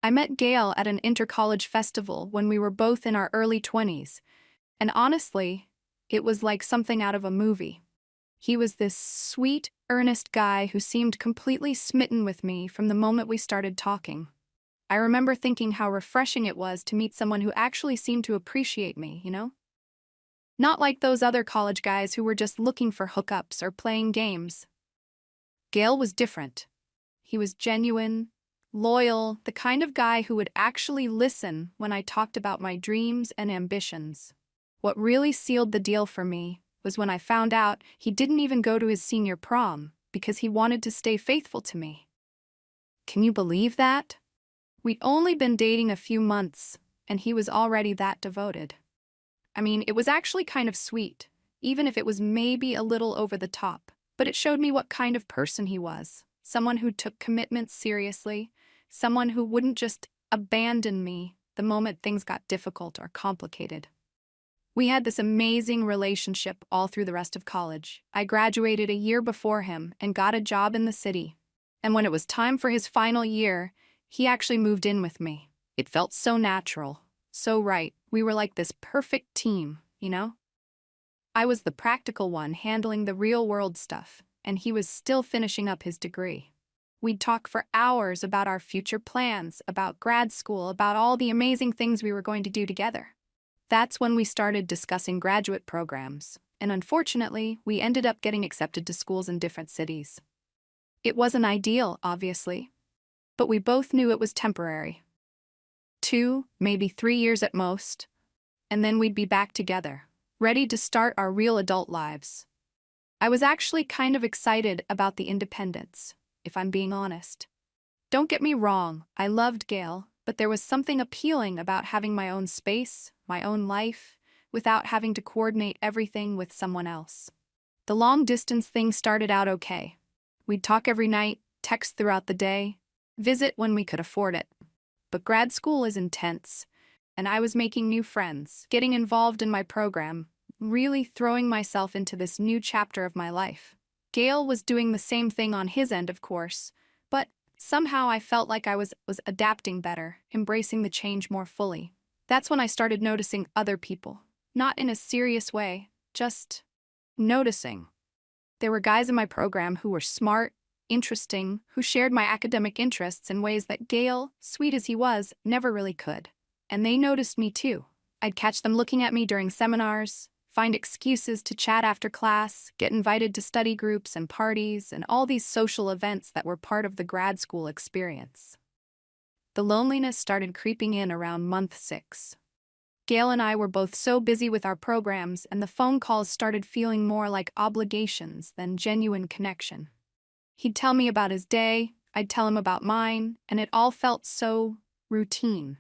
I met Gail at an inter-college festival when we were both in our early 20s, and honestly, it was like something out of a movie. He was this sweet, earnest guy who seemed completely smitten with me from the moment we started talking. I remember thinking how refreshing it was to meet someone who actually seemed to appreciate me? Not like those other college guys who were just looking for hookups or playing games. Gail was different. He was genuine, loyal, the kind of guy who would actually listen when I talked about my dreams and ambitions. What really sealed the deal for me was when I found out he didn't even go to his senior prom because he wanted to stay faithful to me. Can you believe that? We'd only been dating a few months, and he was already that devoted. I mean, it was actually kind of sweet, even if it was maybe a little over the top, but it showed me what kind of person he was. Someone who took commitments seriously, someone who wouldn't just abandon me the moment things got difficult or complicated. We had this amazing relationship all through the rest of college. I graduated a year before him and got a job in the city. And when it was time for his final year, he actually moved in with me. It felt so natural, so right. We were like this perfect team. I was the practical one handling the real-world stuff, and he was still finishing up his degree. We'd talk for hours about our future plans, about grad school, about all the amazing things we were going to do together. That's when we started discussing graduate programs, and unfortunately, we ended up getting accepted to schools in different cities. It wasn't ideal, obviously, but we both knew it was temporary. 2, maybe 3 years at most, and then we'd be back together, ready to start our real adult lives. I was actually kind of excited about the independence, if I'm being honest. Don't get me wrong, I loved Gail, but there was something appealing about having my own space, my own life, without having to coordinate everything with someone else. The long-distance thing started out okay. We'd talk every night, text throughout the day, visit when we could afford it. But grad school is intense, and I was making new friends, getting involved in my program, really throwing myself into this new chapter of my life. Gail was doing the same thing on his end, of course, but somehow I felt like I was adapting better, embracing the change more fully. That's when I started noticing other people, not in a serious way, just noticing. There were guys in my program who were smart, interesting, who shared my academic interests in ways that Gail, sweet as he was, never really could. And they noticed me too. I'd catch them looking at me during seminars, find excuses to chat after class, get invited to study groups and parties, and all these social events that were part of the grad school experience. The loneliness started creeping in around month 6. Gail and I were both so busy with our programs, and the phone calls started feeling more like obligations than genuine connection. He'd tell me about his day, I'd tell him about mine, and it all felt so routine.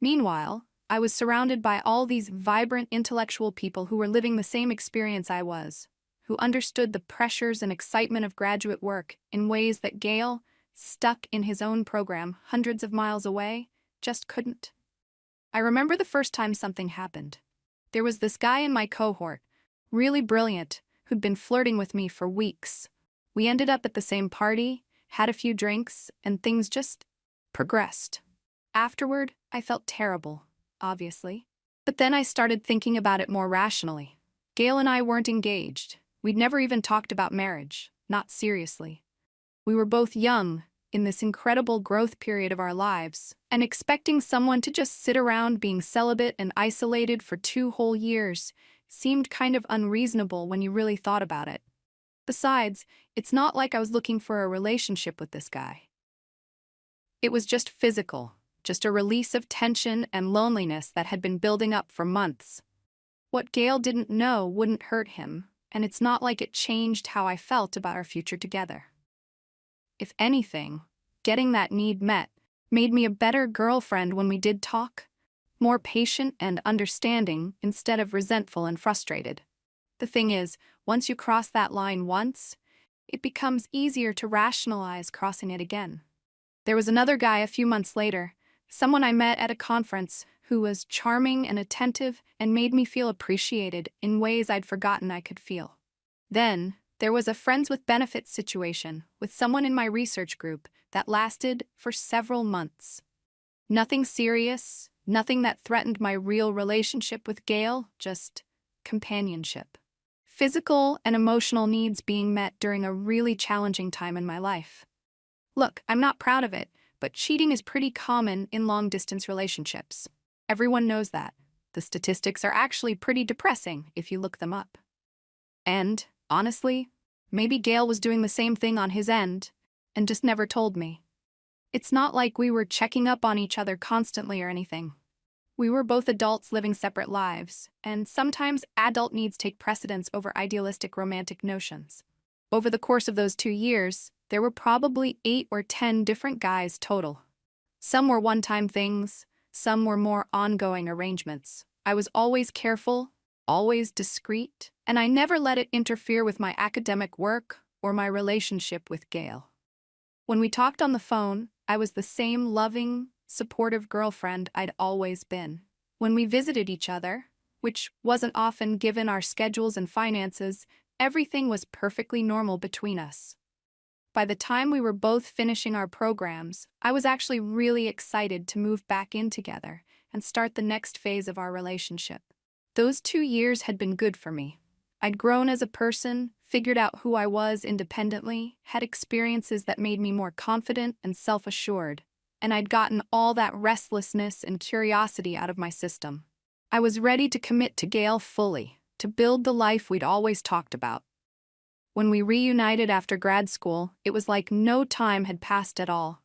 Meanwhile, I was surrounded by all these vibrant intellectual people who were living the same experience I was, who understood the pressures and excitement of graduate work in ways that Gail, stuck in his own program hundreds of miles away, just couldn't. I remember the first time something happened. There was this guy in my cohort, really brilliant, who'd been flirting with me for weeks. We ended up at the same party, had a few drinks, and things just progressed. Afterward, I felt terrible, obviously. But then I started thinking about it more rationally. Gail and I weren't engaged. We'd never even talked about marriage, not seriously. We were both young, in this incredible growth period of our lives, and expecting someone to just sit around being celibate and isolated for 2 whole years seemed kind of unreasonable when you really thought about it. Besides, it's not like I was looking for a relationship with this guy. It was just physical, just a release of tension and loneliness that had been building up for months. What Gail didn't know wouldn't hurt him, and it's not like it changed how I felt about our future together. If anything, getting that need met made me a better girlfriend when we did talk, more patient and understanding instead of resentful and frustrated. The thing is, once you cross that line once, it becomes easier to rationalize crossing it again. There was another guy a few months later, someone I met at a conference who was charming and attentive and made me feel appreciated in ways I'd forgotten I could feel. Then, there was a friends with benefits situation with someone in my research group that lasted for several months. Nothing serious, nothing that threatened my real relationship with Gail, just companionship. Physical and emotional needs being met during a really challenging time in my life. Look, I'm not proud of it, but cheating is pretty common in long-distance relationships. Everyone knows that. The statistics are actually pretty depressing if you look them up. And, honestly, maybe Gail was doing the same thing on his end and just never told me. It's not like we were checking up on each other constantly or anything. We were both adults living separate lives, and sometimes adult needs take precedence over idealistic romantic notions. Over the course of those 2 years, there were probably 8 or 10 different guys total. Some were one-time things, some were more ongoing arrangements. I was always careful, always discreet, and I never let it interfere with my academic work or my relationship with Gail. When we talked on the phone, I was the same loving, supportive girlfriend I'd always been. When we visited each other, which wasn't often given our schedules and finances, everything was perfectly normal between us. By the time we were both finishing our programs, I was actually really excited to move back in together and start the next phase of our relationship. Those 2 years had been good for me. I'd grown as a person, figured out who I was independently, had experiences that made me more confident and self-assured, and I'd gotten all that restlessness and curiosity out of my system. I was ready to commit to Gail fully, to build the life we'd always talked about. When we reunited after grad school, it was like no time had passed at all.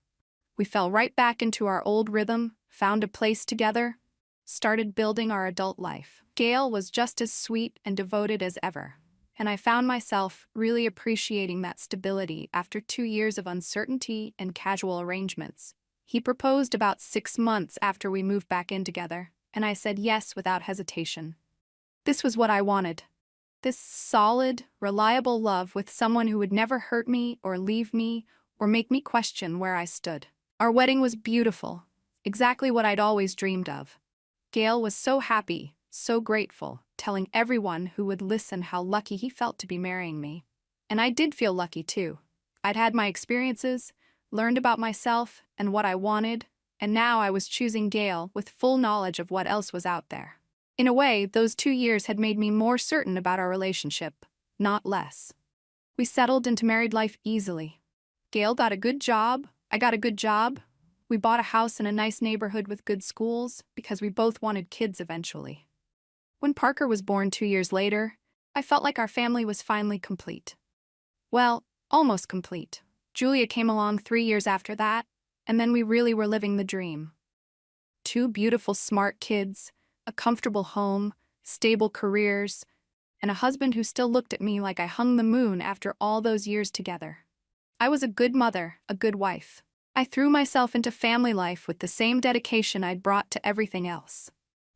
We fell right back into our old rhythm, found a place together, started building our adult life. Gail was just as sweet and devoted as ever, and I found myself really appreciating that stability after 2 years of uncertainty and casual arrangements. He proposed about 6 months after we moved back in together, and I said yes without hesitation. This was what I wanted. This solid, reliable love with someone who would never hurt me or leave me or make me question where I stood. Our wedding was beautiful, exactly what I'd always dreamed of. Gail was so happy, so grateful, telling everyone who would listen how lucky he felt to be marrying me. And I did feel lucky too. I'd had my experiences, learned about myself and what I wanted, and now I was choosing Gail with full knowledge of what else was out there. In a way, those 2 years had made me more certain about our relationship, not less. We settled into married life easily. Gail got a good job, I got a good job. We bought a house in a nice neighborhood with good schools because we both wanted kids eventually. When Parker was born 2 years later, I felt like our family was finally complete. Well, almost complete. Julia came along 3 years after that, and then we really were living the dream. 2 beautiful, smart kids, a comfortable home, stable careers, and a husband who still looked at me like I hung the moon after all those years together. I was a good mother, a good wife. I threw myself into family life with the same dedication I'd brought to everything else.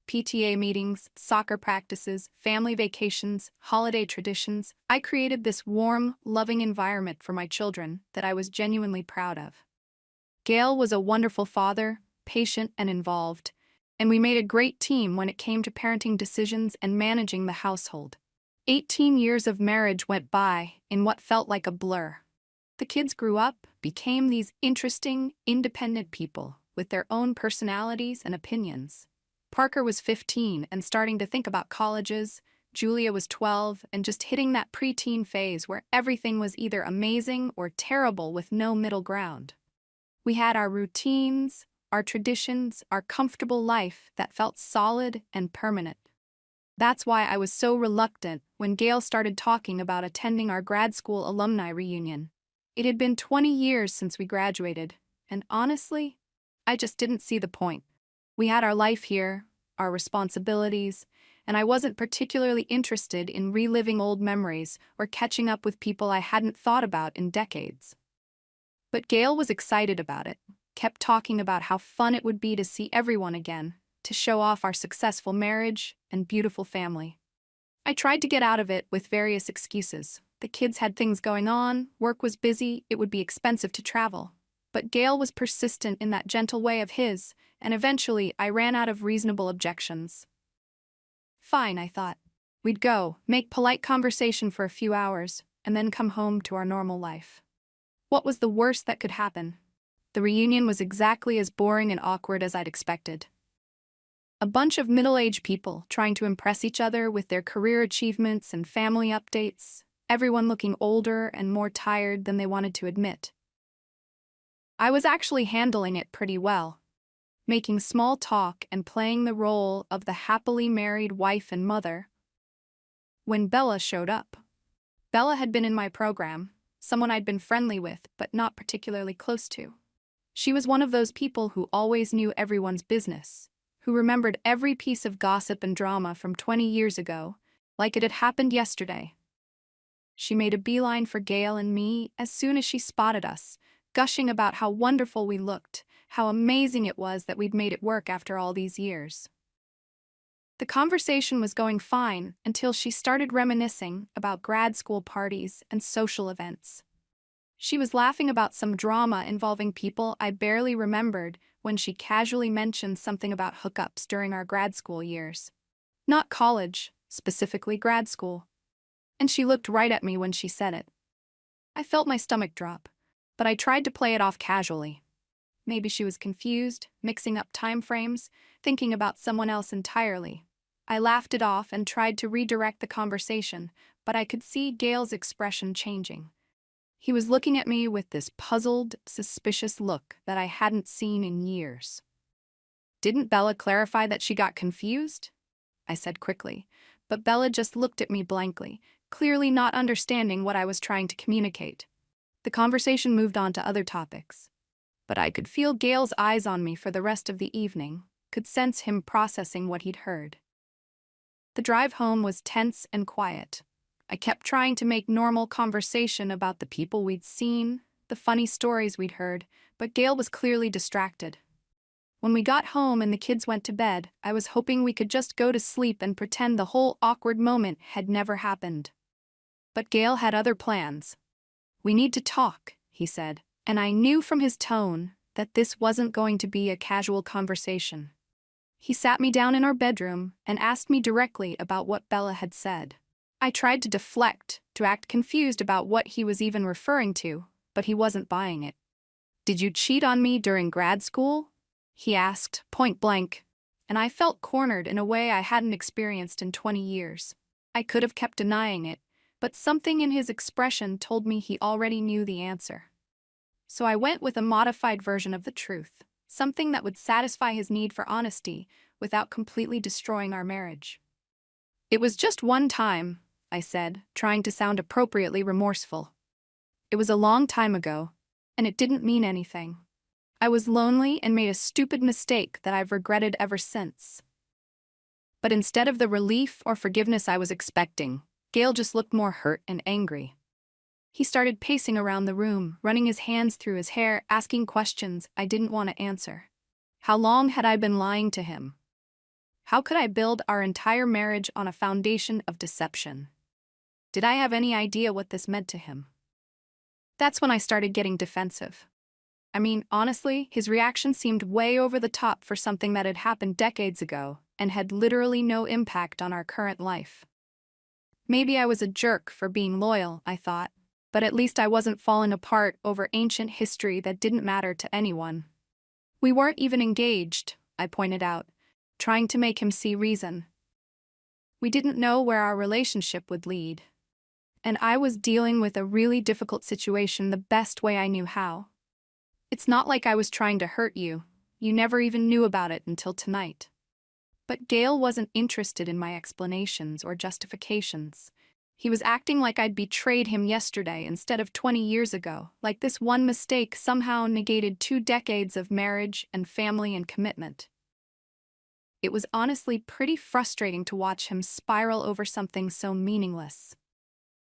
PTA meetings, soccer practices, family vacations, holiday traditions. I created this warm, loving environment for my children that I was genuinely proud of. Gail was a wonderful father, patient and involved, and we made a great team when it came to parenting decisions and managing the household. 18 years of marriage went by in what felt like a blur. The kids grew up, became these interesting, independent people with their own personalities and opinions. Parker was 15 and starting to think about colleges. Julia was 12 and just hitting that preteen phase where everything was either amazing or terrible with no middle ground. We had our routines, our traditions, our comfortable life that felt solid and permanent. That's why I was so reluctant when Gail started talking about attending our grad school alumni reunion. It had been 20 years since we graduated, and honestly, I just didn't see the point. We had our life here, our responsibilities, and I wasn't particularly interested in reliving old memories or catching up with people I hadn't thought about in decades. But Gail was excited about it, kept talking about how fun it would be to see everyone again, to show off our successful marriage and beautiful family. I tried to get out of it with various excuses. The kids had things going on, work was busy, it would be expensive to travel. But Gail was persistent in that gentle way of his, and eventually I ran out of reasonable objections. Fine, I thought. We'd go, make polite conversation for a few hours, and then come home to our normal life. What was the worst that could happen? The reunion was exactly as boring and awkward as I'd expected. A bunch of middle-aged people trying to impress each other with their career achievements and family updates, everyone looking older and more tired than they wanted to admit. I was actually handling it pretty well, making small talk and playing the role of the happily married wife and mother, when Bella showed up. Bella had been in my program, someone I'd been friendly with but not particularly close to. She was one of those people who always knew everyone's business, who remembered every piece of gossip and drama from 20 years ago, like it had happened yesterday. She made a beeline for Gail and me as soon as she spotted us, gushing about how wonderful we looked, how amazing it was that we'd made it work after all these years. The conversation was going fine until she started reminiscing about grad school parties and social events. She was laughing about some drama involving people I barely remembered when she casually mentioned something about hookups during our grad school years. Not college, specifically grad school. And she looked right at me when she said it. I felt my stomach drop, but I tried to play it off casually. Maybe she was confused, mixing up time frames, thinking about someone else entirely. I laughed it off and tried to redirect the conversation, but I could see Gail's expression changing. He was looking at me with this puzzled, suspicious look that I hadn't seen in years. Didn't Bella clarify that she got confused? I said quickly, but Bella just looked at me blankly, clearly not understanding what I was trying to communicate. The conversation moved on to other topics, but I could feel Gail's eyes on me for the rest of the evening, could sense him processing what he'd heard. The drive home was tense and quiet. I kept trying to make normal conversation about the people we'd seen, the funny stories we'd heard, but Gail was clearly distracted. When we got home and the kids went to bed, I was hoping we could just go to sleep and pretend the whole awkward moment had never happened. But Gail had other plans. "We need to talk," he said, and I knew from his tone that this wasn't going to be a casual conversation. He sat me down in our bedroom and asked me directly about what Bella had said. I tried to deflect, to act confused about what he was even referring to, but he wasn't buying it. "Did you cheat on me during grad school?" he asked, point blank, and I felt cornered in a way I hadn't experienced in 20 years. I could have kept denying it, but something in his expression told me he already knew the answer. So I went with a modified version of the truth, something that would satisfy his need for honesty without completely destroying our marriage. "It was just one time," I said, trying to sound appropriately remorseful. "It was a long time ago, and it didn't mean anything. I was lonely and made a stupid mistake that I've regretted ever since." But instead of the relief or forgiveness I was expecting, Gail just looked more hurt and angry. He started pacing around the room, running his hands through his hair, asking questions I didn't want to answer. How long had I been lying to him? How could I build our entire marriage on a foundation of deception? Did I have any idea what this meant to him? That's when I started getting defensive. I mean, honestly, his reaction seemed way over the top for something that had happened decades ago and had literally no impact on our current life. Maybe I was a jerk for being loyal, I thought, but at least I wasn't falling apart over ancient history that didn't matter to anyone. "We weren't even engaged," I pointed out, trying to make him see reason. "We didn't know where our relationship would lead. And I was dealing with a really difficult situation the best way I knew how. It's not like I was trying to hurt you. You never even knew about it until tonight." But Gail wasn't interested in my explanations or justifications. He was acting like I'd betrayed him yesterday instead of 20 years ago, like this one mistake somehow negated 2 decades of marriage and family and commitment. It was honestly pretty frustrating to watch him spiral over something so meaningless.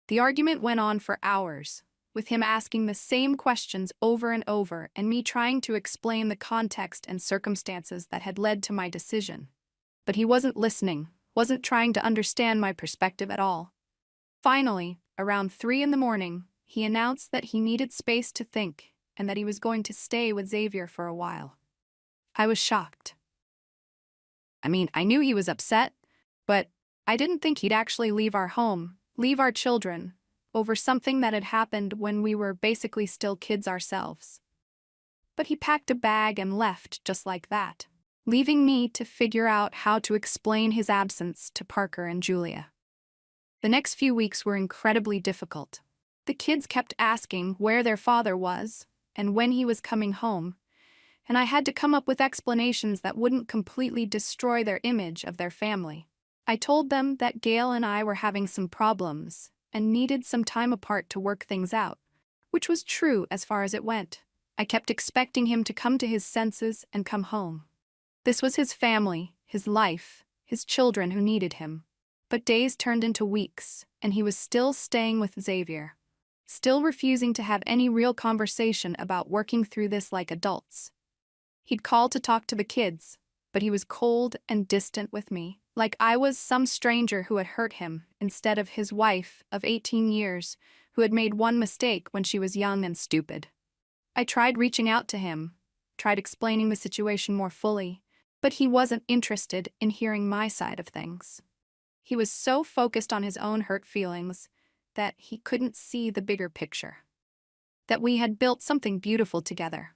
The argument went on for hours, with him asking the same questions over and over and me trying to explain the context and circumstances that had led to my decision. But he wasn't listening, wasn't trying to understand my perspective at all. Finally, around 3 a.m, he announced that he needed space to think and that he was going to stay with Xavier for a while. I was shocked. I mean, I knew he was upset, but I didn't think he'd actually leave our home, leave our children, over something that had happened when we were basically still kids ourselves. But he packed a bag and left just like that, leaving me to figure out how to explain his absence to Parker and Julia. The next few weeks were incredibly difficult. The kids kept asking where their father was and when he was coming home, and I had to come up with explanations that wouldn't completely destroy their image of their family. I told them that Gail and I were having some problems and needed some time apart to work things out, which was true as far as it went. I kept expecting him to come to his senses and come home. This was his family, his life, his children who needed him. But days turned into weeks, and he was still staying with Xavier, still refusing to have any real conversation about working through this like adults. He'd call to talk to the kids, but he was cold and distant with me, like I was some stranger who had hurt him instead of his wife of 18 years who had made one mistake when she was young and stupid. I tried reaching out to him, tried explaining the situation more fully, but he wasn't interested in hearing my side of things. He was so focused on his own hurt feelings that he couldn't see the bigger picture. That we had built something beautiful together.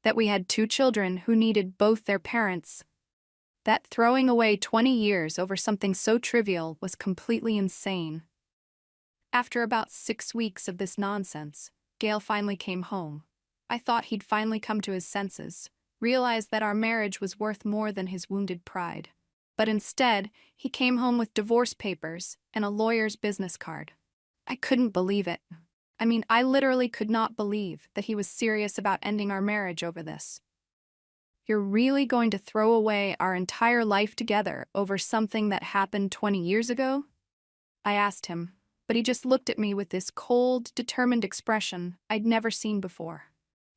That we had 2 children who needed both their parents. That throwing away 20 years over something so trivial was completely insane. After about 6 weeks of this nonsense, Gail finally came home. I thought he'd finally come to his senses, realized that our marriage was worth more than his wounded pride. But instead, he came home with divorce papers and a lawyer's business card. I couldn't believe it. I literally could not believe that he was serious about ending our marriage over this. You're really going to throw away our entire life together over something that happened 20 years ago? I asked him, but he just looked at me with this cold, determined expression I'd never seen before.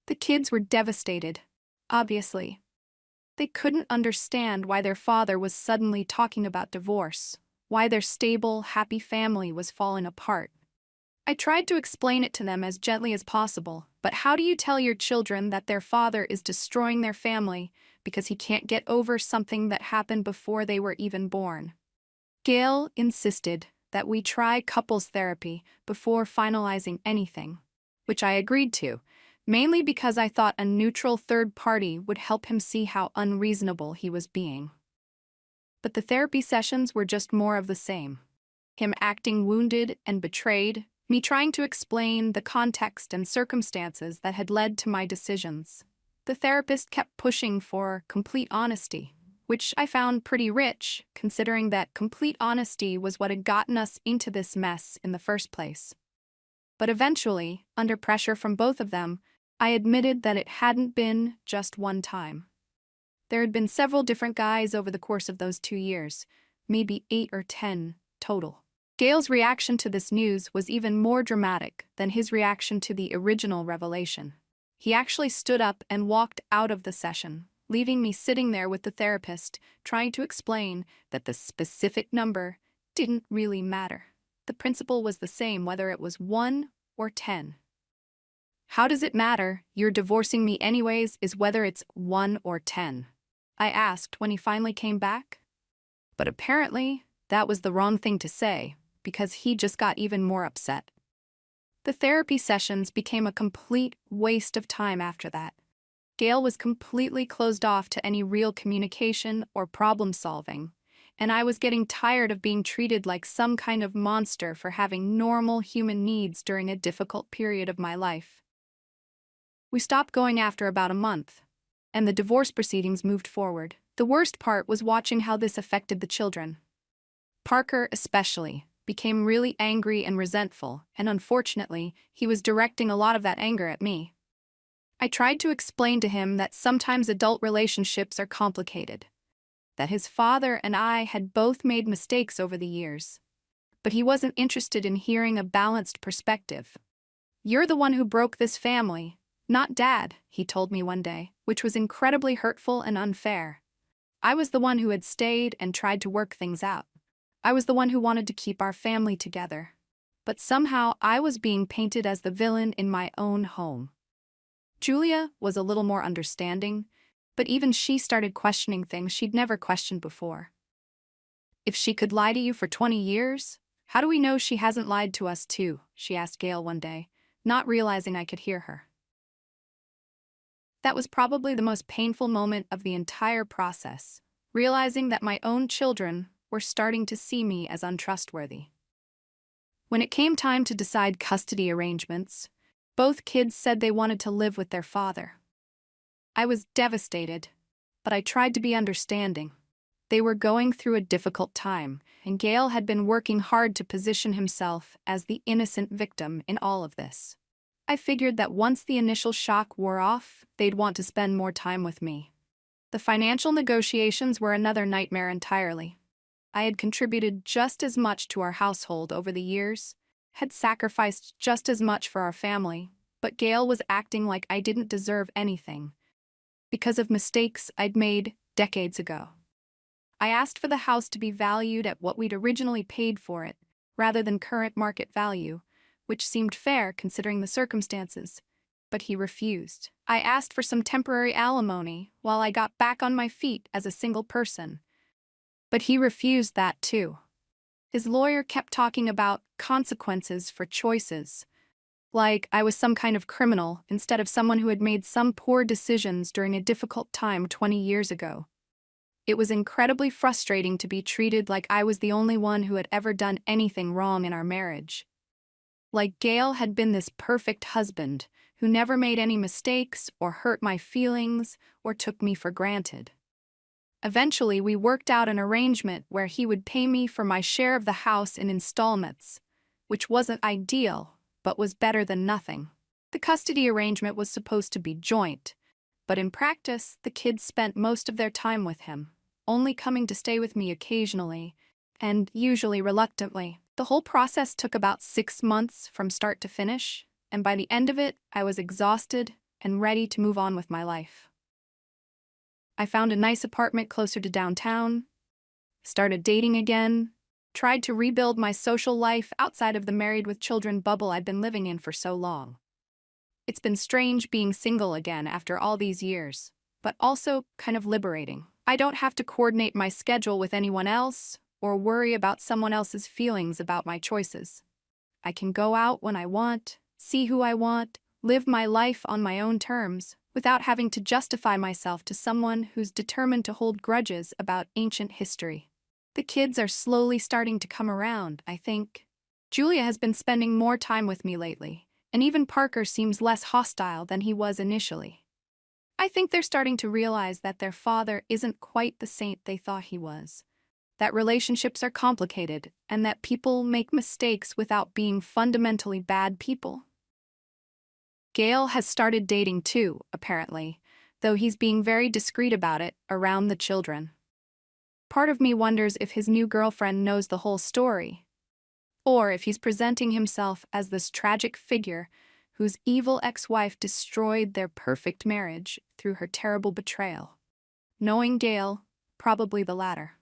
The kids were devastated, obviously. They couldn't understand why their father was suddenly talking about divorce, why their stable, happy family was falling apart. I tried to explain it to them as gently as possible, but how do you tell your children that their father is destroying their family because he can't get over something that happened before they were even born? Gail insisted that we try couples therapy before finalizing anything, which I agreed to, mainly because I thought a neutral third party would help him see how unreasonable he was being. But the therapy sessions were just more of the same. Him acting wounded and betrayed, me trying to explain the context and circumstances that had led to my decisions. The therapist kept pushing for complete honesty, which I found pretty rich, considering that complete honesty was what had gotten us into this mess in the first place. But eventually, under pressure from both of them, I admitted that it hadn't been just one time. There had been several different guys over the course of those 2 years, maybe 8 or 10 total. Gail's reaction to this news was even more dramatic than his reaction to the original revelation. He actually stood up and walked out of the session, leaving me sitting there with the therapist, trying to explain that the specific number didn't really matter. The principle was the same whether it was 1 or 10. How does it matter? You're divorcing me anyways, is whether it's 1 or 10. I asked when he finally came back. But apparently, that was the wrong thing to say, because he just got even more upset. The therapy sessions became a complete waste of time after that. Gail was completely closed off to any real communication or problem solving, and I was getting tired of being treated like some kind of monster for having normal human needs during a difficult period of my life. We stopped going after about a month, and the divorce proceedings moved forward. The worst part was watching how this affected the children. Parker, especially, became really angry and resentful, and unfortunately, he was directing a lot of that anger at me. I tried to explain to him that sometimes adult relationships are complicated, that his father and I had both made mistakes over the years, but he wasn't interested in hearing a balanced perspective. "You're the one who broke this family, not Dad," he told me one day, which was incredibly hurtful and unfair. I was the one who had stayed and tried to work things out. I was the one who wanted to keep our family together. But somehow I was being painted as the villain in my own home. Julia was a little more understanding, but even she started questioning things she'd never questioned before. "If she could lie to you for 20 years, how do we know she hasn't lied to us too?" she asked Gail one day, not realizing I could hear her. That was probably the most painful moment of the entire process, realizing that my own children were starting to see me as untrustworthy. When it came time to decide custody arrangements, both kids said they wanted to live with their father. I was devastated, but I tried to be understanding. They were going through a difficult time, and Gail had been working hard to position himself as the innocent victim in all of this. I figured that once the initial shock wore off, they'd want to spend more time with me. The financial negotiations were another nightmare entirely. I had contributed just as much to our household over the years, had sacrificed just as much for our family, but Gail was acting like I didn't deserve anything, because of mistakes I'd made decades ago. I asked for the house to be valued at what we'd originally paid for it, rather than current market value, which seemed fair considering the circumstances, but he refused. I asked for some temporary alimony while I got back on my feet as a single person, but he refused that too. His lawyer kept talking about consequences for choices, like I was some kind of criminal instead of someone who had made some poor decisions during a difficult time 20 years ago. It was incredibly frustrating to be treated like I was the only one who had ever done anything wrong in our marriage. Like Gail had been this perfect husband who never made any mistakes or hurt my feelings or took me for granted. Eventually, we worked out an arrangement where he would pay me for my share of the house in installments, which wasn't ideal, but was better than nothing. The custody arrangement was supposed to be joint, but in practice, the kids spent most of their time with him, only coming to stay with me occasionally, and usually reluctantly. The whole process took about 6 months from start to finish, and by the end of it, I was exhausted and ready to move on with my life. I found a nice apartment closer to downtown, started dating again, tried to rebuild my social life outside of the married with children bubble I'd been living in for so long. It's been strange being single again after all these years, but also kind of liberating. I don't have to coordinate my schedule with anyone else or worry about someone else's feelings about my choices. I can go out when I want, see who I want, live my life on my own terms, without having to justify myself to someone who's determined to hold grudges about ancient history. The kids are slowly starting to come around, I think. Julia has been spending more time with me lately, and even Parker seems less hostile than he was initially. I think they're starting to realize that their father isn't quite the saint they thought he was, that relationships are complicated, and that people make mistakes without being fundamentally bad people. Gail has started dating too, apparently, though he's being very discreet about it around the children. Part of me wonders if his new girlfriend knows the whole story, or if he's presenting himself as this tragic figure whose evil ex-wife destroyed their perfect marriage through her terrible betrayal. Knowing Gail, probably the latter.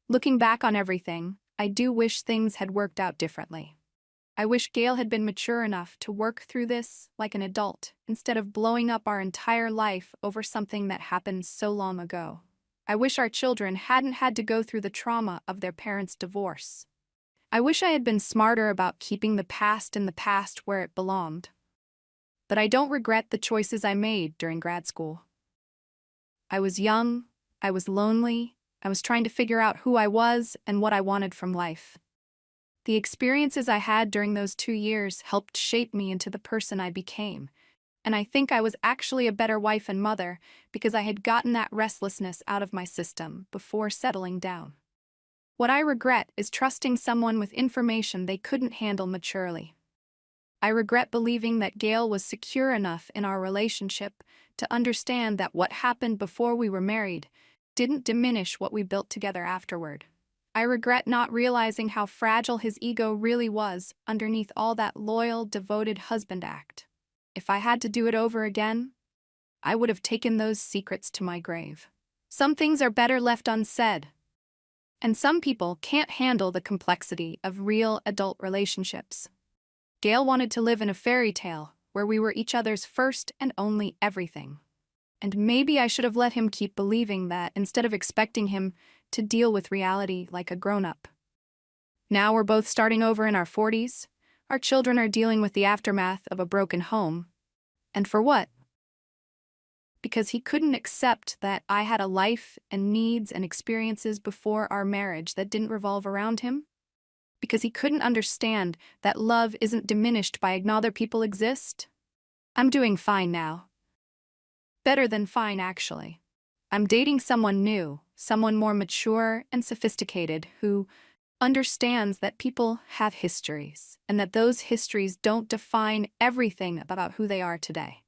Looking back on everything, I do wish things had worked out differently. I wish Gail had been mature enough to work through this like an adult, instead of blowing up our entire life over something that happened so long ago. I wish our children hadn't had to go through the trauma of their parents' divorce. I wish I had been smarter about keeping the past in the past where it belonged. But I don't regret the choices I made during grad school. I was young, I was lonely, I was trying to figure out who I was and what I wanted from life. The experiences I had during those 2 years helped shape me into the person I became, and I think I was actually a better wife and mother because I had gotten that restlessness out of my system before settling down. What I regret is trusting someone with information they couldn't handle maturely. I regret believing that Gail was secure enough in our relationship to understand that what happened before we were married didn't diminish what we built together afterward. I regret not realizing how fragile his ego really was underneath all that loyal, devoted husband act. If I had to do it over again, I would have taken those secrets to my grave. Some things are better left unsaid. And some people can't handle the complexity of real adult relationships. Gail wanted to live in a fairy tale where we were each other's first and only everything. And maybe I should have let him keep believing that instead of expecting him to deal with reality like a grown-up. Now we're both starting over in our 40s. Our children are dealing with the aftermath of a broken home. And for what? because he couldn't accept that I had a life and needs and experiences before our marriage that didn't revolve around him, because he couldn't understand that love isn't diminished by other people exist. I'm doing fine now. Better than fine, actually. I'm dating someone new, someone more mature and sophisticated who understands that people have histories and that those histories don't define everything about who they are today.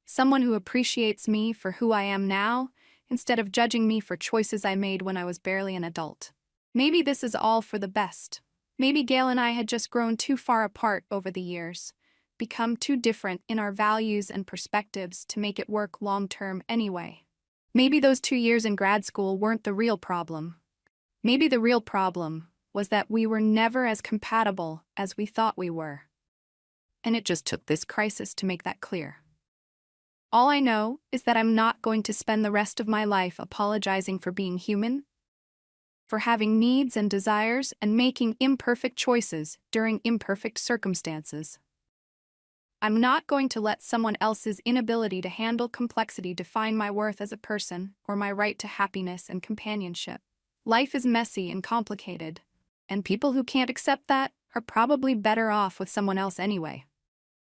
Someone who appreciates me for who I am now instead of judging me for choices I made when I was barely an adult. Maybe this is all for the best. Maybe Gail and I had just grown too far apart over the years, become too different in our values and perspectives to make it work long-term anyway. Maybe those 2 years in grad school weren't the real problem. Maybe the real problem was that we were never as compatible as we thought we were. And it just took this crisis to make that clear. All I know is that I'm not going to spend the rest of my life apologizing for being human, for having needs and desires and making imperfect choices during imperfect circumstances. I'm not going to let someone else's inability to handle complexity define my worth as a person or my right to happiness and companionship. Life is messy and complicated, and people who can't accept that are probably better off with someone else anyway.